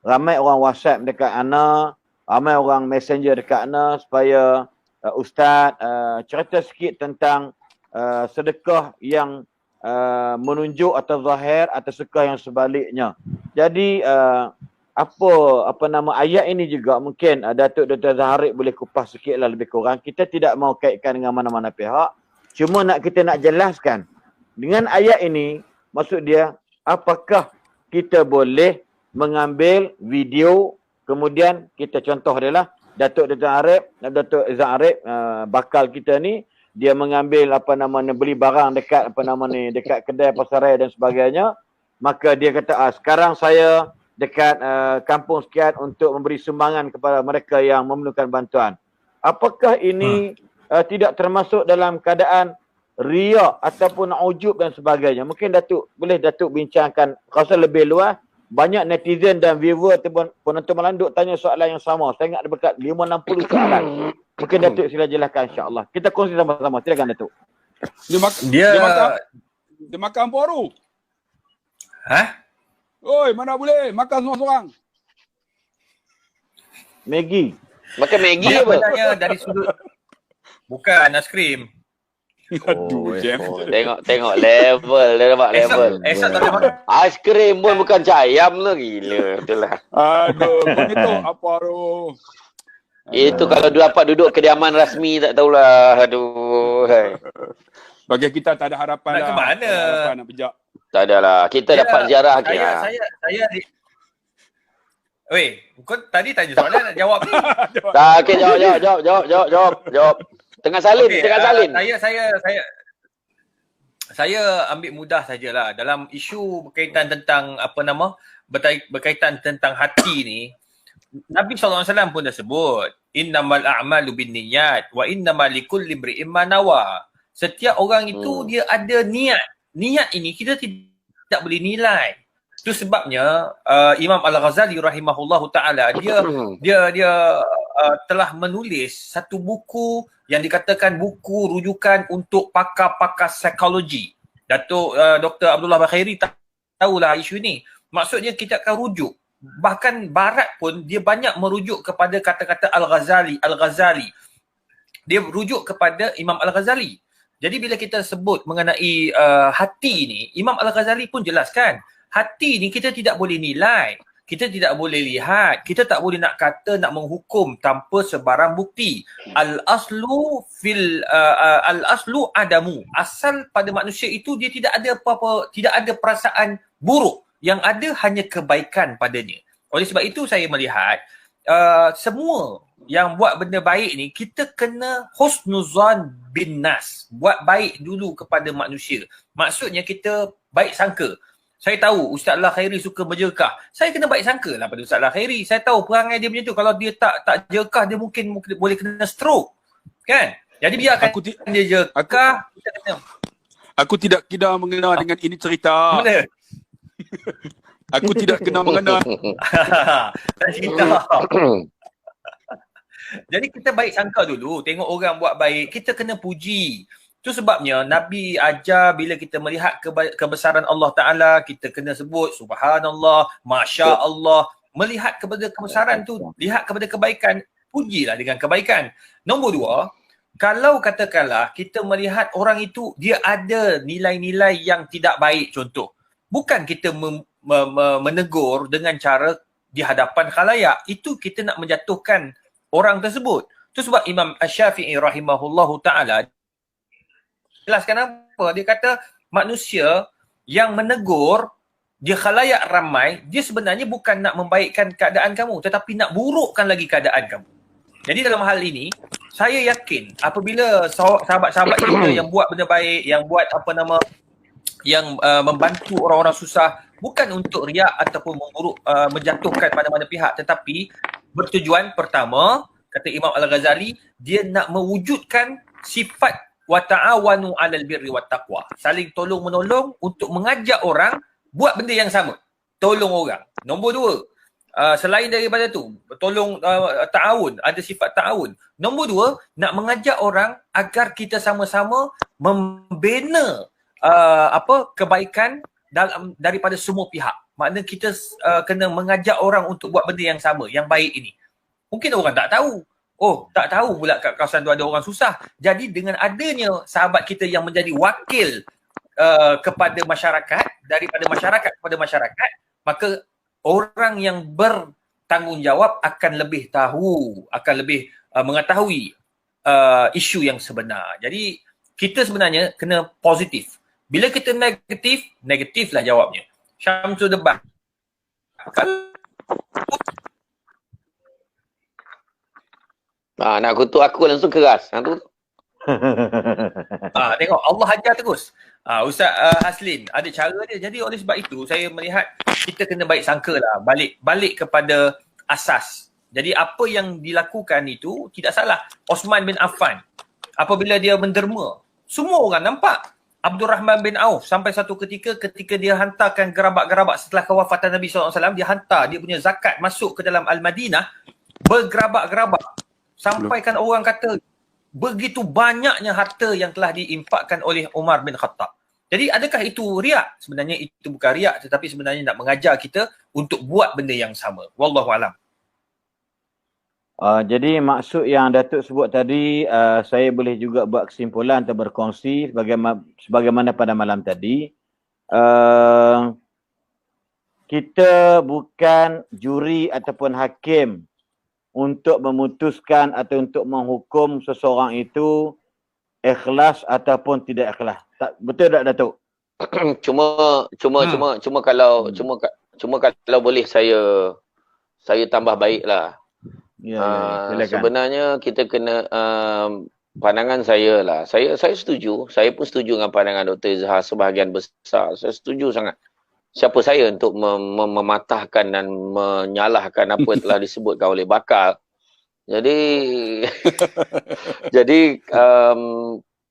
ramai orang WhatsApp dekat ana, ramai orang messenger dekat ana supaya Ustaz cerita sikit tentang sedekah yang menunjuk atau zahir atau sedekah yang sebaliknya. Jadi apa nama ayat ini juga mungkin Datuk Dr. Zaharik boleh kupas sikitlah lebih kurang. Kita tidak mau kaitkan dengan mana-mana pihak. Cuma kita nak jelaskan dengan ayat ini, maksud dia apakah kita boleh mengambil video, kemudian kita contoh dia lah Datuk Zaharik bakal kita ni, dia mengambil beli barang dekat dekat kedai pasaran dan sebagainya, maka dia kata sekarang saya dekat kampung sekian untuk memberi sumbangan kepada mereka yang memerlukan bantuan. Apakah ini tidak termasuk dalam keadaan riak ataupun ujub dan sebagainya? Mungkin Datuk bincangkan rasa lebih luas. Banyak netizen dan viewer ataupun penonton malam duk tanya soalan yang sama. Saya ingat ada dekat 560 soalan. Mungkin Datuk sila jelaskan, insya-Allah. Kita kongsi sama-sama. Silakan Datuk. Dia makan baru. Hah? Oi, mana boleh makan seorang-seorang. Maggi. Makan Maggi Dia apa? sebenarnya dari sudut bukan aiskrim. Aduh, Jam. Tengok level, dia dapat level. Esok tak boleh makan. Aiskrim pun bukan cayam lah, gila. Betul lah. Aduh, kau ni tu apa tu? Itu kalau dia dapat duduk kediaman rasmi tak tahulah. Aduh. Hai. Bagi kita tak ada harapan Nak lah. ke mana? Tak ada harapan nak pejak. Tak adalah. Kita dapat ziarah ke. Weh, kau tadi tanya soalan nak jawab ni. Tak, okey, jawab. Tengah salin, Okay, tengah salin. Saya ambil mudah sajalah dalam isu berkaitan tentang berkaitan tentang hati ni. Nabi SAW pun dah sebut, innamal a'malu binniyat wa innamal likulli imri'in ma nawa. Setiap orang itu dia ada niat. Niat ini kita tidak boleh nilai. Itu sebabnya Imam Al-Ghazali rahimahullahu taala dia telah menulis satu buku yang dikatakan buku rujukan untuk pakar-pakar psikologi. Dr. Abdullah Bakhairi tahulah isu ni. Maksudnya kita akan rujuk. Bahkan Barat pun dia banyak merujuk kepada kata-kata Al-Ghazali. Dia merujuk kepada Imam Al-Ghazali. Jadi bila kita sebut mengenai hati ni, Imam Al-Ghazali pun jelaskan, hati ni kita tidak boleh nilai. Kita tidak boleh lihat, kita tak boleh nak kata, nak menghukum tanpa sebarang bukti. Al-aslu adamu. Asal pada manusia itu dia tidak ada apa-apa, tidak ada perasaan buruk. Yang ada hanya kebaikan padanya. Oleh sebab itu saya melihat semua yang buat benda baik ni kita kena husnuzan bin nas. Buat baik dulu kepada manusia. Maksudnya kita baik sangka. Saya tahu Ustaz Allah Khairi suka berjerkah. Saya kena baik sangka lah pada Ustaz Allah Khairi. Saya tahu perangai dia macam tu. Kalau dia tak jerkah, dia mungkin boleh kena stroke. Kan? Jadi biarkan dia jerkah. Aku tidak kena mengenal dengan ini cerita. Mana? Aku tidak kena mengenal. Tak cerita. Jadi kita baik sangka dulu. Tengok orang buat baik, kita kena puji. Itu sebabnya Nabi ajar bila kita melihat kebesaran Allah Ta'ala, kita kena sebut Subhanallah, Masya Allah. Melihat kepada kebesaran tu, lihat kepada kebaikan, pujilah dengan kebaikan. Nombor dua, kalau katakanlah kita melihat orang itu dia ada nilai-nilai yang tidak baik, contoh. Bukan kita menegur dengan cara di hadapan khalayak. Itu kita nak menjatuhkan orang tersebut. Itu sebab Imam Asy-Syafi'i rahimahullahu ta'ala jelaskan apa? Dia kata manusia yang menegur dia khalayak ramai, dia sebenarnya bukan nak membaikkan keadaan kamu, tetapi nak burukkan lagi keadaan kamu. Jadi dalam hal ini, saya yakin apabila sahabat-sahabat kita yang buat benda baik, yang buat yang membantu orang-orang susah, bukan untuk riak ataupun menjatuhkan mana-mana pihak, tetapi bertujuan pertama, kata Imam Al-Ghazali, dia nak mewujudkan sifat wa ta'awanu 'alal birri wat taqwa. Saling tolong menolong untuk mengajak orang buat benda yang sama. Tolong orang. Nombor dua, selain daripada tu, tolong ta'awun, ada sifat ta'awun. Nombor dua, nak mengajak orang agar kita sama-sama membina kebaikan daripada semua pihak. Makna kita kena mengajak orang untuk buat benda yang sama, yang baik ini. Mungkin orang tak tahu. Oh, tak tahu pula kat kawasan tu ada orang susah. Jadi dengan adanya sahabat kita yang menjadi wakil kepada masyarakat, daripada masyarakat kepada masyarakat, maka orang yang bertanggungjawab akan lebih tahu, akan lebih mengetahui isu yang sebenar. Jadi kita sebenarnya kena positif. Bila kita negatif, negatiflah jawabnya. Syamsul debat. Nak kutuk aku langsung keras. Tengok Allah ajar terus. Ustaz Haslin ada cara dia. Jadi oleh sebab itu saya melihat kita kena baik sangka lah, balik kepada asas. Jadi apa yang dilakukan itu tidak salah. Osman bin Affan apabila dia menderma, semua orang nampak. Abdul Rahman bin Auf sampai satu ketika dia hantarkan gerabak-gerabak setelah kewafatan Nabi SAW, dia hantar dia punya zakat masuk ke dalam Al-Madinah bergerabak-gerabak. Sampaikan orang kata begitu banyaknya harta yang telah diinfakkan oleh Umar bin Khattab. Jadi adakah itu riak? Sebenarnya itu bukan riak, tetapi sebenarnya nak mengajar kita untuk buat benda yang sama. Wallahualam. Jadi maksud yang Datuk sebut tadi, saya boleh juga buat kesimpulan atau berkongsi sebagaimana pada malam tadi. Kita bukan juri ataupun hakim untuk memutuskan atau untuk menghukum seseorang itu ikhlas ataupun tidak ikhlas. Betul tak Datuk? Cuma kalau boleh saya tambah baiklah. Sebenarnya kita kena pandangan saya lah. Saya setuju. Saya pun setuju dengan pandangan Dr. Izhar sebahagian besar. Saya setuju sangat. Siapa saya untuk mematahkan dan menyalahkan apa yang telah disebutkan oleh Bakal. Jadi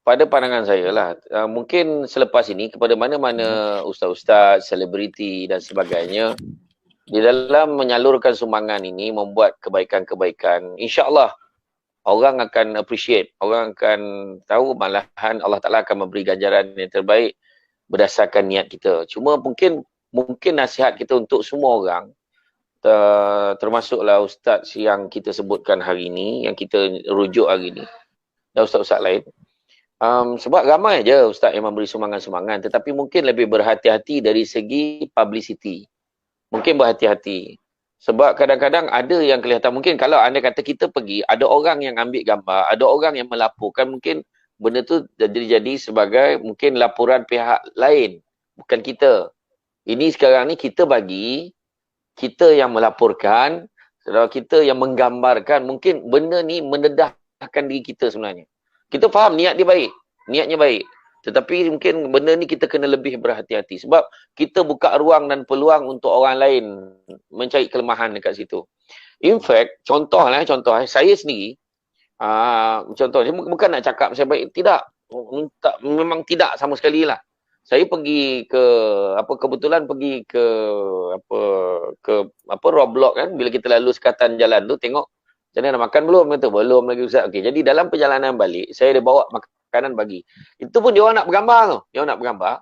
pada pandangan saya lah, mungkin selepas ini kepada mana-mana ustaz-ustaz, selebriti dan sebagainya, di dalam menyalurkan sumbangan ini, membuat kebaikan-kebaikan, insya-Allah orang akan appreciate, orang akan tahu, malahan Allah Ta'ala akan memberi ganjaran yang terbaik berdasarkan niat kita. Cuma mungkin nasihat kita untuk semua orang, termasuklah ustaz yang kita sebutkan hari ini, yang kita rujuk hari ini, dan ustaz-ustaz lain. Sebab ramai je ustaz yang memberi sumbangan-sumbangan, tetapi mungkin lebih berhati-hati dari segi publicity. Mungkin berhati-hati. Sebab kadang-kadang ada yang kelihatan, mungkin kalau anda kata kita pergi, ada orang yang ambil gambar, ada orang yang melaporkan, mungkin benda tu jadi sebagai mungkin laporan pihak lain, bukan kita. Ini sekarang ni kita bagi, kita yang melaporkan, kita yang menggambarkan, mungkin benda ni mendedahkan diri kita sebenarnya. Kita faham niat dia baik, niatnya baik. Tetapi mungkin benda ni kita kena lebih berhati-hati. Sebab kita buka ruang dan peluang untuk orang lain mencari kelemahan dekat situ. In fact, contoh saya sendiri, contoh, bukan nak cakap saya baik, tidak. Memang tidak sama sekali lah. Saya pergi ke, kebetulan pergi ke, Roblox kan, bila kita lalu sekatan jalan tu, tengok, macam mana nak makan belum? Kata, belum lagi Ustaz. Okay, jadi dalam perjalanan balik, saya ada bawa makanan bagi. Itu pun dia orang nak bergambar tu. Dia orang nak bergambar.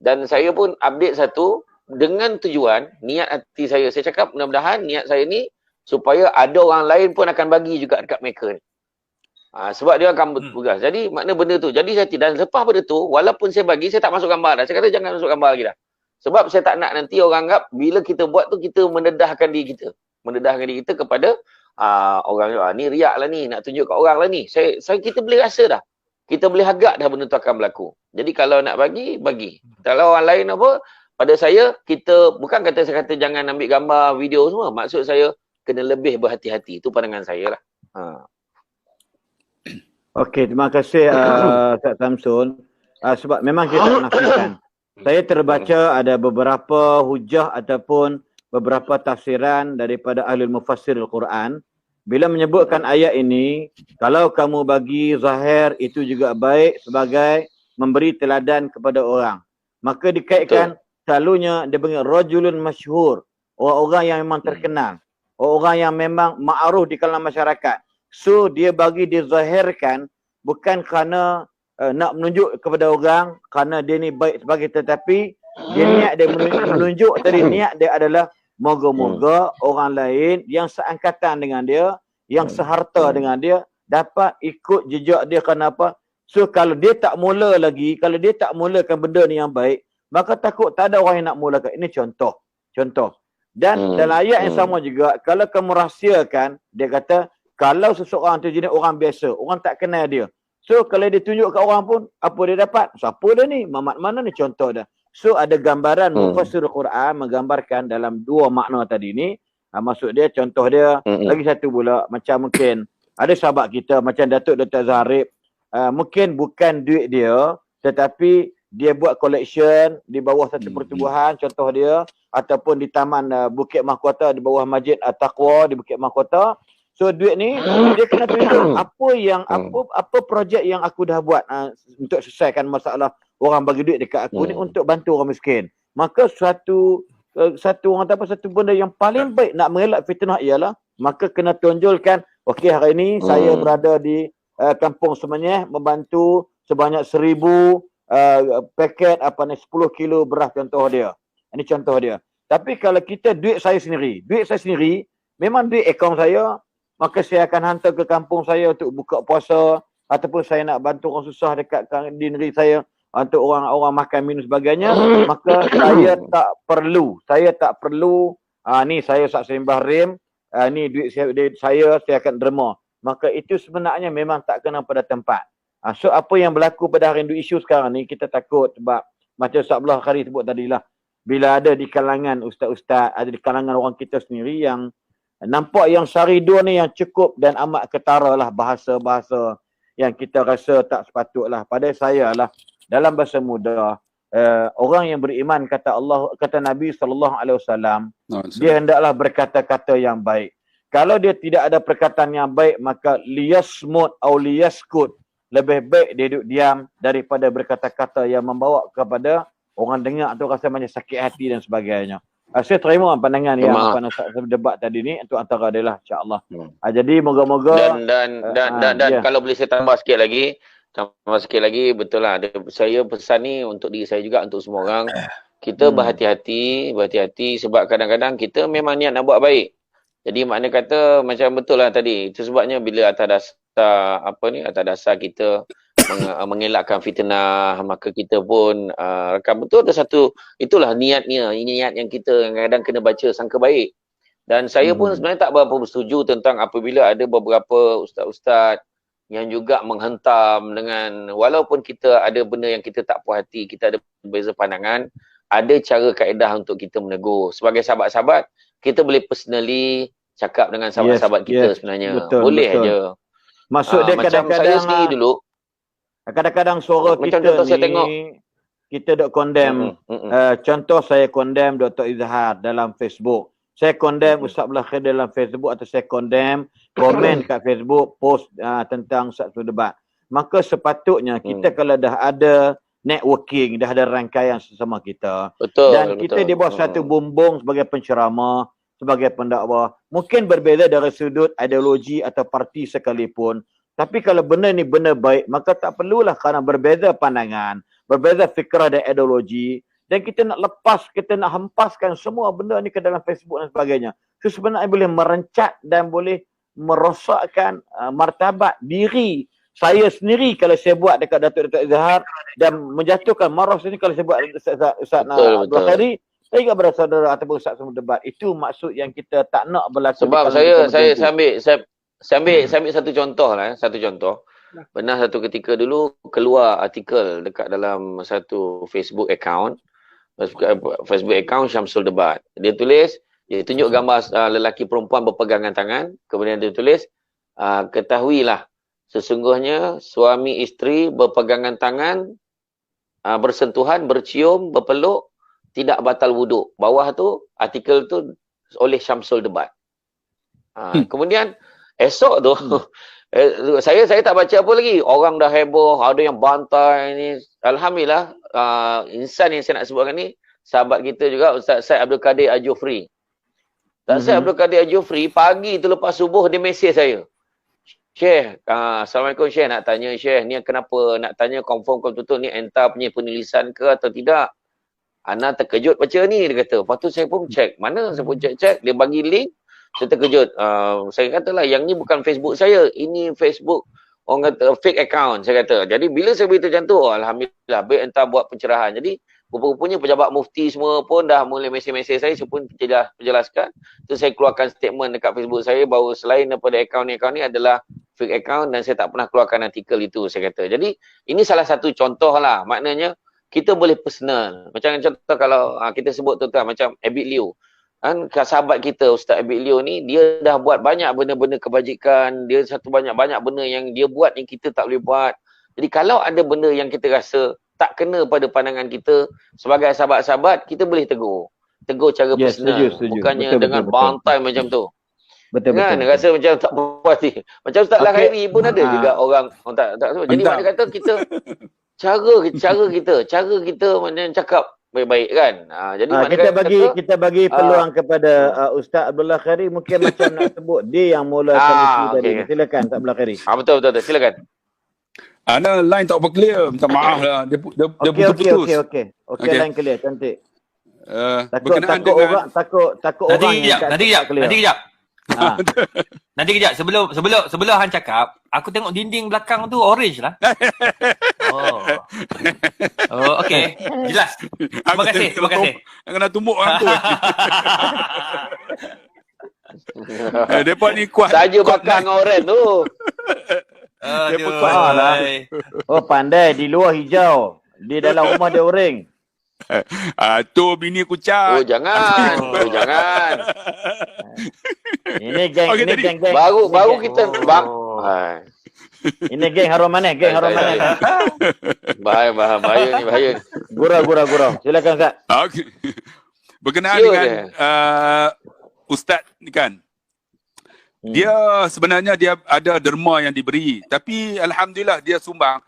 Dan saya pun update satu dengan tujuan, niat hati saya. Saya cakap mudah-mudahan niat saya ni supaya ada orang lain pun akan bagi juga dekat mereka ni. Sebab dia akan bertugas. Jadi makna benda tu. Jadi saya tidak, lepas benda tu, walaupun saya bagi, saya tak masuk gambar dah. Saya kata jangan masuk gambar lagi dah. Sebab saya tak nak nanti orang anggap bila kita buat tu, kita mendedahkan diri kita. Mendedahkan diri kita kepada orang ni riak lah ni, nak tunjuk kat orang lah ni. Kita boleh rasa dah. Kita boleh agak dah benda tu akan berlaku. Jadi kalau nak bagi. Kalau orang lain apa, pada saya, kita, bukan kata saya kata jangan ambil gambar, video semua. Maksud saya, kena lebih berhati-hati. Itu pandangan saya lah. Okey, terima kasih Ustaz Samsul. Sebab memang kita tak nafikan. Saya terbaca ada beberapa hujah ataupun beberapa tafsiran daripada ahli mufassir Al-Quran. Bila menyebutkan ayat ini, kalau kamu bagi zahir itu juga baik sebagai memberi teladan kepada orang. Maka dikaitkan selalunya dia panggil rajulun masyhur. Orang-orang yang memang terkenal. Orang yang memang ma'ruf di kalangan masyarakat. So dia bagi dizahirkan bukan kerana nak menunjuk kepada orang kerana dia ni baik sebagai, tetapi Dia niat dia menunjuk tadi, niat dia adalah moga-moga orang lain yang seangkatan dengan dia, yang seharta dengan dia dapat ikut jejak dia. Kenapa? So kalau dia tak mula lagi, kalau dia tak mulakan benda ni yang baik, maka takut tak ada orang yang nak mulakan. Ini contoh. Dan dalam ayat yang sama juga, kalau kamu rahsiakan, dia kata, kalau seseorang tu jenis orang biasa, orang tak kenal dia. So kalau dia tunjuk ke orang pun, apa dia dapat? Siapa dia ni? Mamat mana ni? Contoh dah. So ada gambaran mufassir Quran menggambarkan dalam dua makna tadi ni. Maksud dia, contoh dia, lagi satu pula, macam mungkin ada sahabat kita macam Datuk Dr. Zahrib, mungkin bukan duit dia, tetapi dia buat collection di bawah satu pertubuhan, contoh dia, ataupun di Taman Bukit Mahkota, di bawah Masjid At-Taqwa di Bukit Mahkota. So duit ni dia kena tunjuk apa projek yang aku dah buat untuk selesaikan masalah orang bagi duit dekat aku ni untuk bantu orang miskin. Maka satu benda yang paling baik nak mengelak fitnah ialah maka kena tunjulkan, okey hari ini saya berada di Kampung Semenyih membantu sebanyak 1000 paket 10 kilo beras, contoh dia. Ini contoh dia. Tapi kalau kita duit saya sendiri memang duit akaun saya, maka saya akan hantar ke kampung saya untuk buka puasa, ataupun saya nak bantu orang susah dekat di negeri saya untuk orang makan minum sebagainya, maka saya tak perlu ni saya Ustaz Sembah Rim, ni duit saya akan derma. Maka itu sebenarnya memang tak kena pada tempat. So apa yang berlaku pada hari ini, isu sekarang ni, kita takut sebab macam Ustaz Abdullah Khari sebut tadilah, bila ada di kalangan ustaz-ustaz, ada di kalangan orang kita sendiri yang nampak yang Syaridun ni yang cukup dan amat ketara lah bahasa-bahasa yang kita rasa tak sepatutlah. Pada saya lah, dalam bahasa muda, orang yang beriman kata Nabi SAW, dia hendaklah berkata-kata yang baik. Kalau dia tidak ada perkataan yang baik, maka liyasmut atau liyaskut, lebih baik dia duduk diam daripada berkata-kata yang membawa kepada orang dengar tu rasa macam sakit hati dan sebagainya. Saya terima pandangan yang debat tadi ni, untuk antara dia lah, insya-Allah. Jadi moga-moga dan kalau boleh saya tambah sikit lagi, betul lah. Saya pesan ni untuk diri saya juga, untuk semua orang. Kita berhati-hati sebab kadang-kadang kita memang niat nak buat baik. Jadi makna kata macam betul lah tadi. Itu sebabnya bila atas dasar kita mengelakkan fitnah, maka kita pun betul ada satu, itulah niat yang kita kadang kena baca sangka baik. Dan saya pun sebenarnya tak berapa bersetuju tentang apabila ada beberapa ustaz-ustaz yang juga menghentam dengan, walaupun kita ada benda yang kita tak puas hati, kita ada berbeza pandangan, ada cara kaedah untuk kita menegur. Sebagai sahabat-sahabat, kita boleh personally cakap dengan sahabat-sahabat kita sebenarnya. Boleh aja. Maksud dia macam saya sendiri dulu, kadang-kadang suara macam kita saya tengok, kita dok condemn. Contoh saya condemn Dr. Izhar dalam Facebook. Saya condemn Ustaz Abdullah Khair dalam Facebook, atau saya condemn komen kat Facebook post tentang satu debat. Maka sepatutnya kita kalau dah ada networking, dah ada rangkaian sesama kita, dan kita di bawah satu bumbung sebagai penceramah, sebagai pendakwa, mungkin berbeza dari sudut ideologi atau parti sekalipun, tapi kalau benda ni benda baik, maka tak perlulah kerana berbeza pandangan, berbeza fikrah dan ideologi, dan kita nak lepas, kita nak hempaskan semua benda ni ke dalam Facebook dan sebagainya. Itu sebenarnya boleh merencat dan boleh merosakkan martabat diri saya sendiri kalau saya buat dekat Datuk Izhar, dan menjatuhkan marah sini kalau saya buat Ustaz Abdul Khari juga pada saudara ataupun Ustaz semua debat. Itu maksud yang kita tak nak berlaku. Sebab saya ambil satu contoh lah. Satu contoh. Pernah satu ketika dulu keluar artikel dekat dalam satu Facebook account Syamsul Debat. Dia tunjuk gambar lelaki perempuan berpegangan tangan. Kemudian dia tulis, ketahuilah sesungguhnya suami isteri berpegangan tangan, bersentuhan, bercium, berpeluk, tidak batal wuduk. Bawah tu, artikel tu oleh Syamsul Debat. Kemudian esok tu, saya tak baca apa lagi. Orang dah heboh, ada yang bantai ni. Alhamdulillah, insan yang saya nak sebutkan ni, sahabat kita juga, Ustaz Syed Abdul Qadir Al-Jufri. Ustaz Syed Abdul Qadir Al-Jufri, pagi tu lepas subuh, dia mesej saya. Syekh, Assalamualaikum Syekh, nak tanya Syekh, ni kenapa nak tanya confirm betul-betul ni entah punya penulisan ke atau tidak? Ana terkejut baca ni, dia kata. Lepas tu saya pun check. Mana saya pun check. Dia bagi link. Saya terkejut. Saya katalah yang ni bukan Facebook saya. Ini Facebook orang kata fake account, saya kata. Jadi bila saya beritahu macam tu, alhamdulillah baik entah buat pencerahan. Jadi rupa-rupanya pejabat mufti semua pun dah mula mesej-mesej saya pun penjelaskan. Tu saya keluarkan statement dekat Facebook saya bahawa selain daripada akaun ni adalah fake account dan saya tak pernah keluarkan artikel itu, saya kata. Jadi ini salah satu contoh lah. Maknanya kita boleh personal. Macam contoh kalau kita sebut tuan-tuan macam Abid Liu. Kan sahabat kita Ustaz Abid Liu ni, dia dah buat banyak benda-benda kebajikan. Dia satu banyak-banyak benda yang dia buat yang kita tak boleh buat. Jadi kalau ada benda yang kita rasa tak kena pada pandangan kita sebagai sahabat-sahabat, kita boleh tegur. Tegur cara personal. Setuju. Bukannya Betul, dengan betul. bantai macam tu. Betul. Kan rasa macam tak puas ni. Macam Ustaz Khairi pun ada juga orang tak so. Jadi Entah. dia kata kita cara kita macam cakap baik-baik kan. Jadi Kita bagi peluang kepada Ustaz Abdullah Khairi, mungkin macam nak sebut dia yang mulakan isu tadi. okey. Silakan Ustaz Abdullah Khairi. Betul silakan. Ana line tak apa clear. Minta maaf lah. Dia putus-putus. Okey, line clear, cantik. Berkenaan Takut dengan orang takut Nanti orang yang kejap. Ha. Nanti kejap. Sebelum Han cakap, aku tengok dinding belakang tu orange lah. Oh, okey. Jelas. Terima kasih. Kena tumbuk orang tu. Depa ni kuat. Saja bakar dengan orang tu. Aduh. Oh, pandai, di luar hijau, di dalam rumah dia orange. Tu bini aku cat. Jangan. Ini geng, Okey, ini tadi- geng. Baru kita Ini geng harum manis, bahaya ni. Gurau. Silakan Ustaz. Okey. Berkenaan Ya, dengan dia. Ustaz ni kan. Dia sebenarnya dia ada derma yang diberi, tapi alhamdulillah dia sumbang.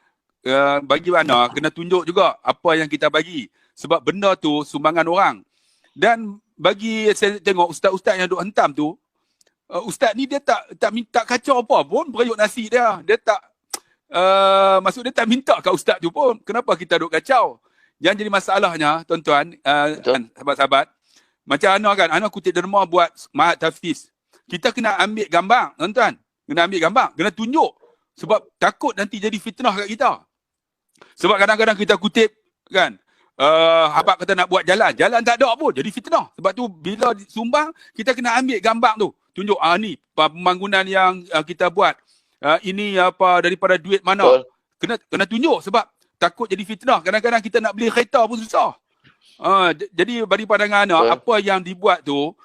Bagi mana kena tunjuk juga apa yang kita bagi, sebab benda tu sumbangan orang. Dan bagi saya tengok ustaz-ustaz yang duk hentam tu, ustaz ni dia tak minta kacau apa pun perayuk nasi dia. Dia tak maksud dia tak minta kat ustaz tu pun. Kenapa kita duk kacau? Yang jadi masalahnya tuan-tuan, sahabat-sahabat, macam Ana kutip derma buat Mahat Hafiz. Kita kena ambil gambar, tuan-tuan. Kena tunjuk. Sebab takut nanti jadi fitnah kat kita. Sebab kadang-kadang kita kutip kan, habaq kata nak buat jalan tak ada pun, jadi fitnah. Sebab tu bila sumbang, kita kena ambil gambar tu. Tunjuk, ni pembangunan yang kita buat. Ini apa daripada duit mana. Kena tunjuk sebab takut jadi fitnah. Kadang-kadang kita nak beli kereta pun susah. Jadi bagi pandangan apa yang dibuat tu,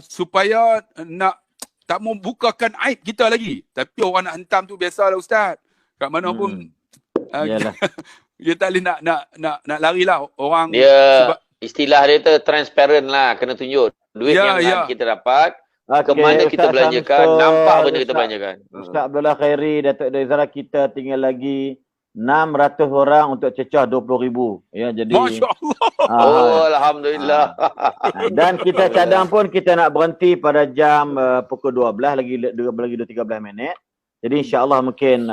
supaya nak tak mau bukakan aib kita lagi. Tapi orang nak hentam tu biasalah Ustaz. Kat mana pun Yalah. Ya dia tak boleh nak larilah orang. Dia istilah dia tu transparent lah, kena tunjuk duit yang kita dapat, ke mana kita belanjakan, nampak benda kita belanjakan. Ustaz Abdullah Khairi, Datuk Dezara, kita tinggal lagi 600 orang untuk cecah 20,000. Ya, jadi Masya-Allah. Alhamdulillah. Dan kita cadang pun kita nak berhenti pada jam pukul 12 lagi 13 minit. Jadi insya-Allah mungkin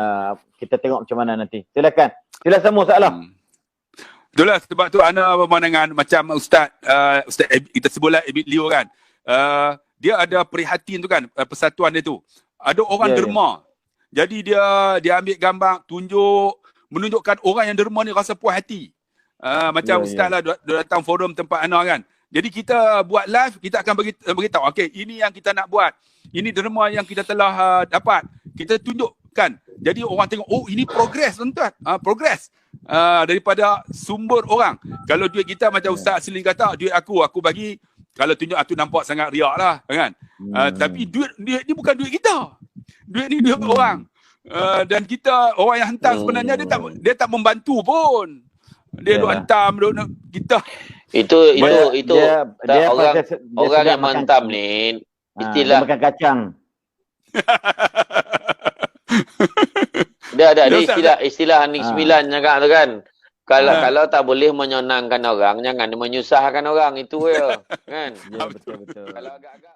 kita tengok macam mana nanti. Silakan. Sila semua soalan. Itulah sebab tu ana pemandangan macam Ustaz kita sebutlah Abid Liu kan. Dia ada prihatin tu kan, persatuan dia tu. Ada orang derma. Jadi dia ambil gambar, menunjukkan orang yang derma ni rasa puas hati. Macam Ustaz lah dia datang forum tempat ana kan. Jadi kita buat live, kita akan beritahu, okey, ini yang kita nak buat. Ini derma yang kita telah dapat. Kita tunjukkan. Jadi orang tengok, oh ini progres tuan-tuan. Progres. Daripada sumber orang. Kalau duit kita macam Ustaz Asli kata, duit aku bagi, kalau tunjuk aku nampak sangat riak lah kan. Tapi duit ni bukan duit kita. Duit ni duit orang. Dan kita, orang yang hantar sebenarnya dia tak membantu pun. Dia duk hantam, kita. Itu orang yang menghantam ni istilah makan kacang. Dia ada istilah Anik 9 cakap tu kan. Kalau tak boleh menyenangkan orang, jangan menyusahkan orang, itu je kan. Ya, betul. Kalau agak-agak